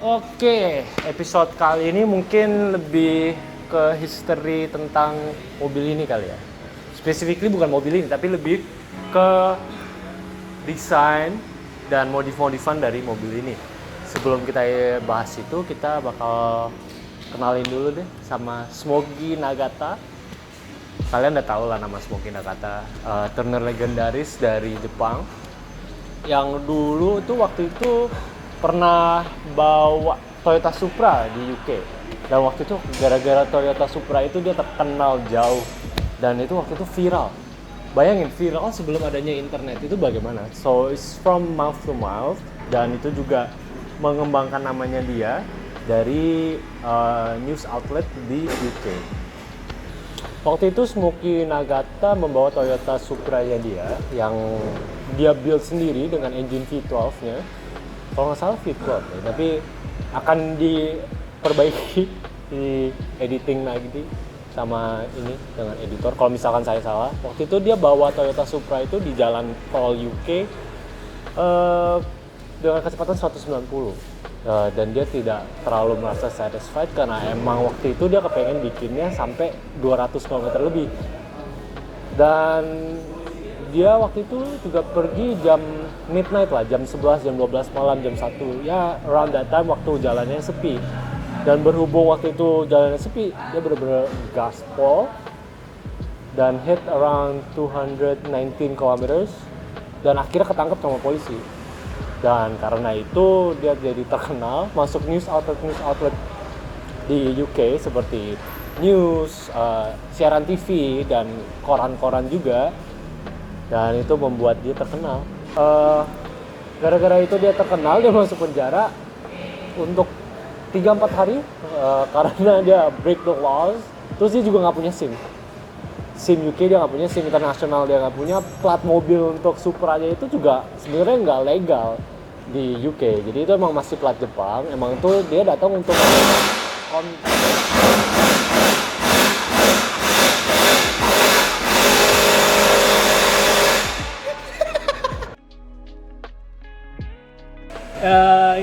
Oke, episode kali ini mungkin lebih ke history tentang mobil ini kali ya. Specifically bukan mobil ini, tapi lebih ke desain dan modif-modifan dari mobil ini. Sebelum kita bahas itu, kita bakal kenalin dulu deh sama Smokey Nagata. Kalian udah tau lah nama Smokey Nagata, tuner legendaris dari Jepang. Yang dulu tuh waktu itu pernah bawa Toyota Supra di UK, dan waktu itu gara-gara Toyota Supra itu dia terkenal jauh, dan itu waktu itu viral. Bayangin viral sebelum adanya internet itu bagaimana. So it's from mouth to mouth, dan itu juga mengembangkan namanya dia dari news outlet di UK. Waktu itu Smokey Nagata membawa Toyota Supra-nya dia yang dia build sendiri dengan engine V12-nya. Kalau nggak salah V12 ya, tapi akan diperbaiki di editing lagi sama ini dengan editor kalau misalkan saya salah. Waktu itu dia bawa Toyota Supra itu di jalan tol UK dengan kecepatan 190, dan dia tidak terlalu merasa satisfied karena emang waktu itu dia kepengen bikinnya sampai 200 km lebih. Dan dia waktu itu juga pergi jam midnight lah, jam 11, jam 12 malam, jam 1. Ya, around that time waktu jalannya sepi. Dan berhubung waktu itu jalannya sepi, dia benar-benar gaspol dan hit around 219 kilometers dan akhirnya ketangkep sama polisi. Dan karena itu dia jadi terkenal, masuk news outlet di UK seperti news, siaran TV dan koran-koran juga. Dan itu membuat dia terkenal. Gara-gara itu dia terkenal, dia masuk penjara untuk 3-4 hari karena dia break the laws. Terus dia juga nggak punya SIM UK, dia nggak punya SIM internasional, dia nggak punya plat mobil untuk Supra-nya itu juga sebenarnya nggak legal di UK. Jadi itu emang masih plat Jepang. Emang itu dia datang untuk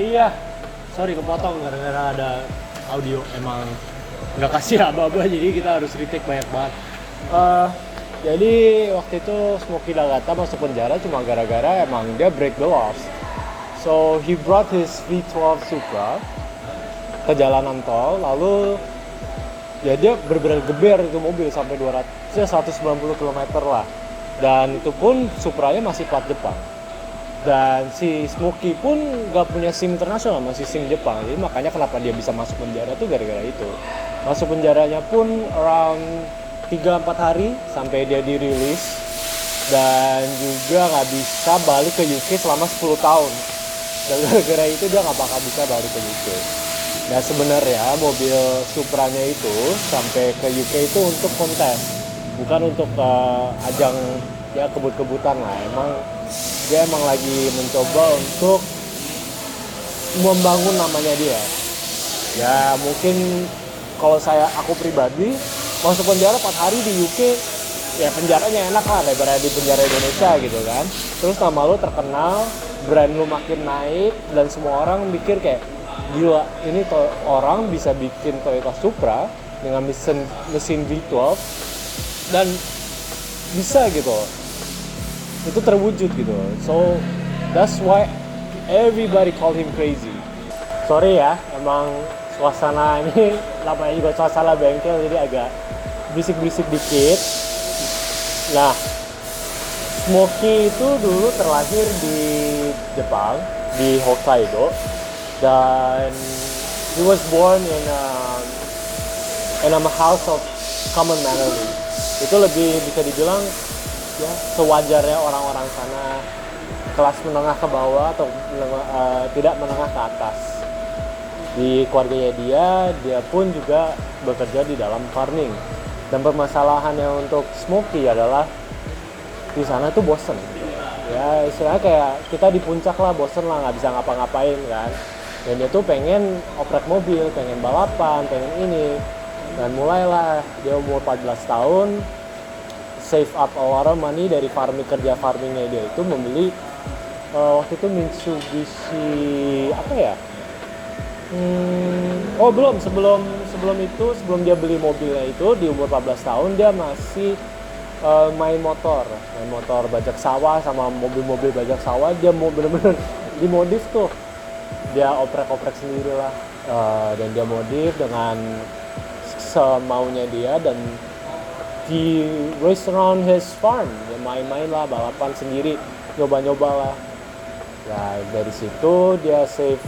iya, sorry kepotong gara-gara ada audio, emang nggak kasih aba-aba jadi kita harus retake banyak banget. Jadi waktu itu Smokey Nagata masuk penjara cuma gara-gara emang dia break the laws. So he brought his V12 Supra ke jalanan tol, lalu ya dia bener-bener geber itu mobil sampai 190 km lah. Dan itu pun Supranya masih plat Jepang. Dan si Smokey pun gak punya SIM internasional, masih SIM Jepang. Jadi makanya kenapa dia bisa masuk penjara tuh gara-gara itu. Masuk penjaranya pun around 3-4 hari sampai dia dirilis. Dan juga gak bisa balik ke UK selama 10 tahun. Dan gara-gara itu dia gak bakal bisa balik ke UK. Nah sebenarnya mobil Supranya itu sampai ke UK itu untuk kontes, bukan untuk ajang ya kebut-kebutan lah. Dia emang lagi mencoba untuk membangun namanya dia. Ya mungkin kalau aku pribadi masuk penjara 4 hari di UK, ya penjaranya enak lah daripada di penjara Indonesia gitu kan. Terus nama lu terkenal, brand lu makin naik, dan semua orang mikir kayak gila, ini orang bisa bikin Toyota Supra dengan mesin V12 dan bisa gitu, itu terwujud gitu. So that's why everybody call him crazy. Sorry ya, emang suasana ini namanya juga suasana bengkel, jadi agak berisik-berisik dikit. Nah, Smokey itu dulu terlahir di Jepang, di Hokkaido, dan he was born in a house of common mannerly. Itu lebih bisa dibilang ya sewajarnya orang-orang sana, kelas menengah ke bawah atau tidak menengah ke atas. Di keluarganya dia pun juga bekerja di dalam farming. Dan permasalahannya untuk Smokey adalah di sana tuh bosen. Ya istilahnya kayak kita di puncak lah, bosen lah, nggak bisa ngapa-ngapain kan. Dan dia tuh pengen oprek mobil, pengen balapan, pengen ini. Dan mulailah dia umur 14 tahun save up a lot of money dari kerja farmingnya dia itu, membeli waktu itu Mitsubishi apa ya, Oh belum, sebelum itu, sebelum dia beli mobilnya itu di umur 14 tahun dia masih main motor bajak sawah sama mobil-mobil bajak sawah. Dia mau bener-bener dimodif tuh, dia oprek-oprek sendiri lah. Dan dia modif dengan semaunya dia, dan di race around his farm, dia main-main lah, balapan sendiri, nyoba-nyoba lah. Ya dari situ dia save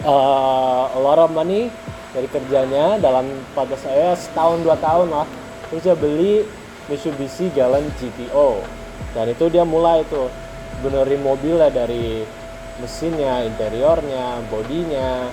a lot of money dari kerjanya dalam pada saya setahun 2 tahun lah. Terus dia beli Mitsubishi Galant GTO, dan itu dia mulai tuh benerin mobilnya dari mesinnya, interiornya, bodinya.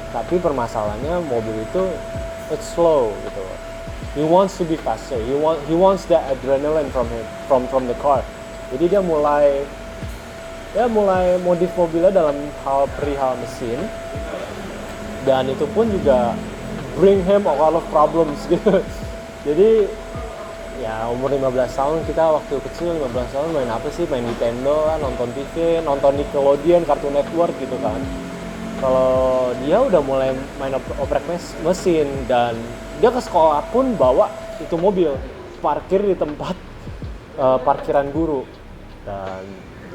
Tapi permasalahannya mobil itu it's slow gitu. He wants to be faster. He wants that adrenaline from the car. Jadi dia mulai modif mobilnya dalam hal perihal mesin, dan itu pun juga bring him a lot of problems gitu. Jadi ya umur 15 tahun, kita waktu kecil 15 tahun main apa sih? Main Nintendo kan, nonton TV, nonton Nickelodeon, Cartoon Network gitu kan. Kalau dia udah mulai main oprek mesin, dan dia ke sekolah pun bawa itu mobil, parkir di tempat parkiran guru. Dan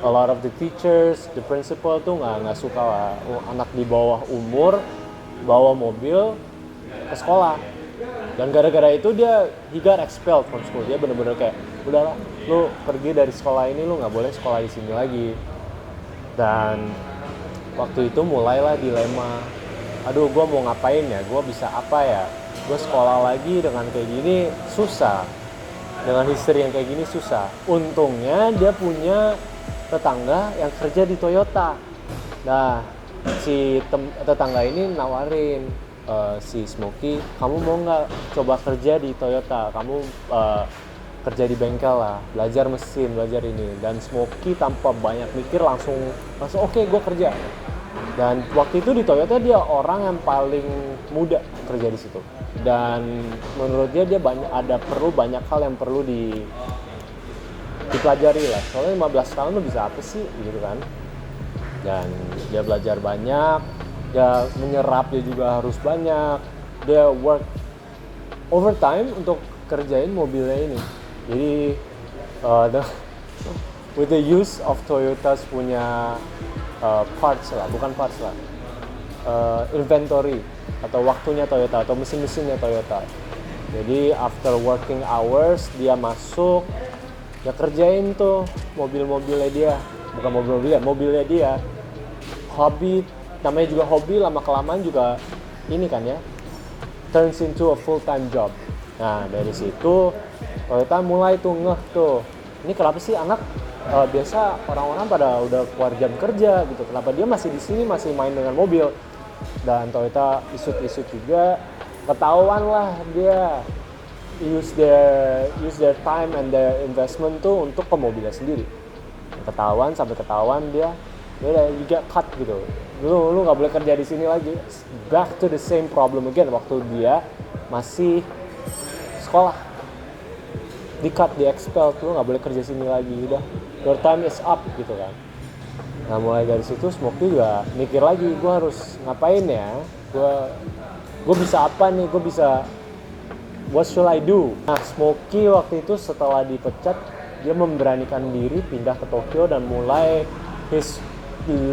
a lot of the teachers, the principal tuh nggak suka lah anak di bawah umur bawa mobil ke sekolah. Dan gara-gara itu he got expelled from school. Dia bener-bener kayak, udahlah, lu pergi dari sekolah ini, lu nggak boleh sekolah di sini lagi. Dan waktu itu mulailah dilema, aduh gue mau ngapain ya, gue bisa apa ya, gue sekolah lagi dengan kayak gini susah, dengan history yang kayak gini susah. Untungnya dia punya tetangga yang kerja di Toyota. Nah si tetangga ini nawarin, si Smokey, kamu mau nggak coba kerja di Toyota, kamu kerja di bengkel lah, belajar mesin, belajar ini. Dan Smokey tanpa banyak mikir langsung oke, gue kerja. Dan waktu itu di Toyota dia orang yang paling muda kerja di situ, dan menurut dia banyak hal yang perlu dipelajari lah. Soalnya 15 tahun lo bisa apa sih gitu kan. Dan dia belajar banyak, dia menyerap, dia juga harus banyak, dia work overtime untuk kerjain mobilnya ini. Jadi with the use of Toyota's punya inventory atau waktunya Toyota atau mesin-mesinnya Toyota. Jadi after working hours dia masuk, dia kerjain tuh mobilnya dia. Hobi, namanya juga hobi, lama-kelamaan juga ini kan ya, turns into a full-time job. Nah dari situ Toyota mulai tuh ngeh tuh, ini kenapa sih anak biasa orang-orang pada udah keluar jam kerja gitu, kenapa dia masih di sini masih main dengan mobil. Dan Toyota isut juga, ketahuan lah dia use their time and their investment tuh untuk ke mobilnya sendiri. Sampai ketahuan dia udah, you get cut gitu, lu nggak boleh kerja di sini lagi. Back to the same problem again waktu dia masih sekolah, di-cut, di-expel, lu nggak boleh kerja sini lagi, udah your time is up gitu kan. Nah mulai dari situ Smokey juga mikir lagi, gue harus ngapain ya, gue bisa apa nih, what should I do. Nah Smokey waktu itu setelah dipecat, dia memberanikan diri pindah ke Tokyo dan mulai his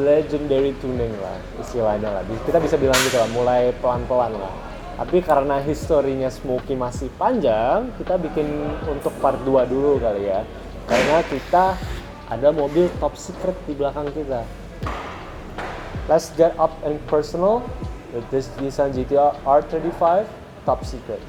legendary tuning lah istilahnya lah, kita bisa bilang gitu lah, mulai pelan-pelan lah. Tapi karena historinya Smokey masih panjang, kita bikin untuk part 2 dulu kali ya. Karena kita ada mobil top secret di belakang kita. Let's get up and personal with this Nissan GT-R R35 top secret.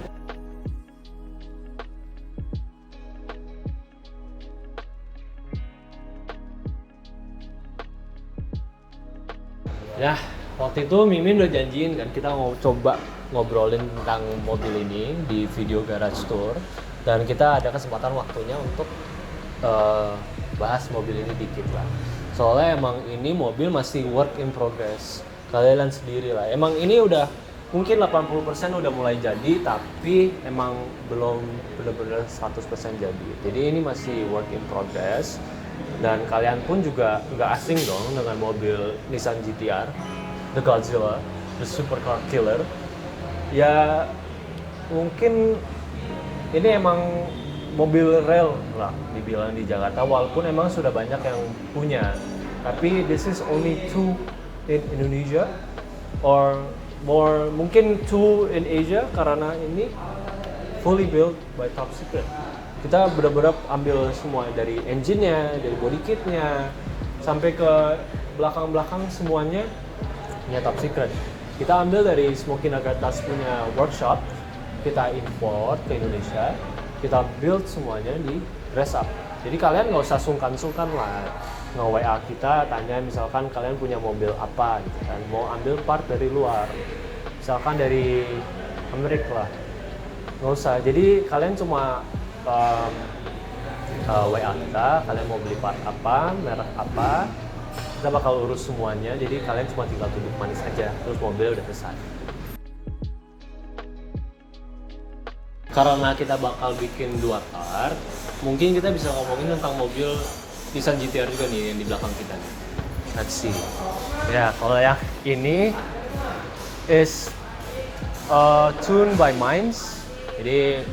Ya, waktu itu Mimin udah janjiin kan kita mau coba ngobrolin tentang mobil ini di video garage tour, dan kita ada kesempatan waktunya untuk bahas mobil ini dikit lah. Soalnya emang ini mobil masih work in progress. Kalian sendiri lah. Emang ini udah mungkin 80% udah mulai jadi, tapi emang belum benar-benar 100% jadi. Jadi ini masih work in progress. Dan kalian pun juga nggak asing dong dengan mobil Nissan GT-R, The Godzilla. the supercar killer. Ya mungkin ini emang mobil rel lah dibilang di Jakarta, walaupun emang sudah banyak yang punya, tapi this is only two in Indonesia or more, mungkin two in Asia, karena ini fully built by Top Secret. Kita benar-benar ambil semua dari engine-nya, dari body kit-nya, sampai ke belakang-belakang semuanya punya Top Secret. Kita ambil dari Smoky Nagatas punya workshop, kita import ke Indonesia, kita build semuanya di Dress Up. Jadi kalian nggak usah sungkan-sungkan lah nge-WA kita, tanya misalkan kalian punya mobil apa gitu kan, mau ambil part dari luar, misalkan dari Amerika lah, nggak usah. Jadi kalian cuma WA kita, kalian mau beli part apa, merek apa, kita bakal urus semuanya. Jadi kalian cuma tinggal duduk manis aja, terus mobil udah selesai. Karena kita bakal bikin 2 part, mungkin kita bisa ngomongin tentang mobil Nissan GT-R juga nih yang di belakang kita nih. Let's see. Ya, kalau yang ini is tuned by Minds. Jadi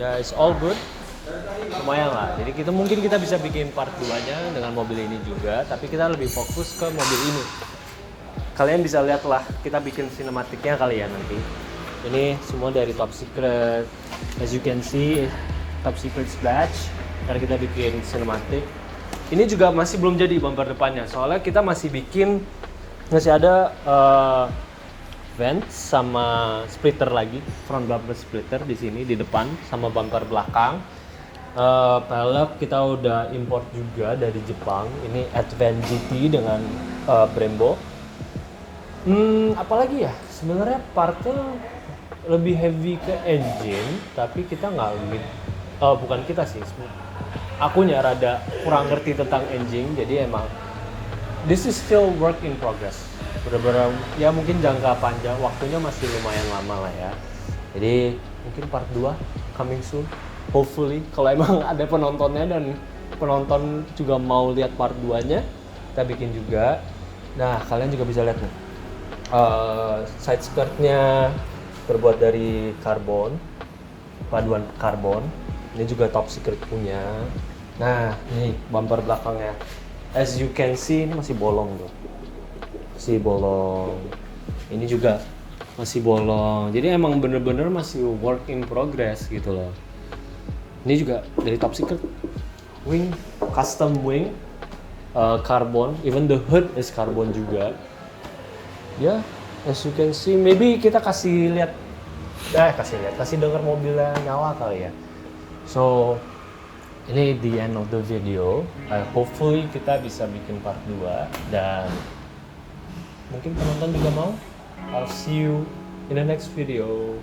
ya it's all good. Lumayan lah. Jadi mungkin kita bisa bikin part 2-nya dengan mobil ini juga, tapi kita lebih fokus ke mobil ini. Kalian bisa lihat lah, kita bikin sinematiknya kali ya nanti. Ini semua dari Top Secret. As you can see, Top Secret Splash. Karena kita bikin sinematik. Ini juga masih belum jadi bumper depannya, soalnya kita masih ada vent sama splitter lagi, front bumper splitter di sini di depan sama bumper belakang. Pelek kita udah import juga dari Jepang. Ini Advent GT dengan Brembo. Apalagi ya, sebenarnya partnya lebih heavy ke engine, tapi kita nggak bukan kita sih, akunya rada kurang ngerti tentang engine, jadi emang this is still work in progress. Bener-bener ya mungkin jangka panjang, waktunya masih lumayan lama lah ya. Jadi mungkin part 2 coming soon. Hopefully, kalau emang ada penontonnya dan penonton juga mau lihat part 2-nya, kita bikin juga. Nah, kalian juga bisa lihat nih. Side skirt-nya terbuat dari karbon, paduan karbon. Ini juga Top Secret punya. Nah, nih bumper belakangnya. As you can see, ini masih bolong tuh. Masih bolong. Ini juga masih bolong. Jadi emang bener-bener masih work in progress gitu loh. Ini juga dari Top Secret, wing, custom wing, carbon, even the hood is carbon juga. Ya, as you can see, maybe kita kasih dengar mobilnya nyala kali ya. So, ini the end of the video. Hopefully kita bisa bikin part 2 dan mungkin penonton juga mau. I'll see you in the next video.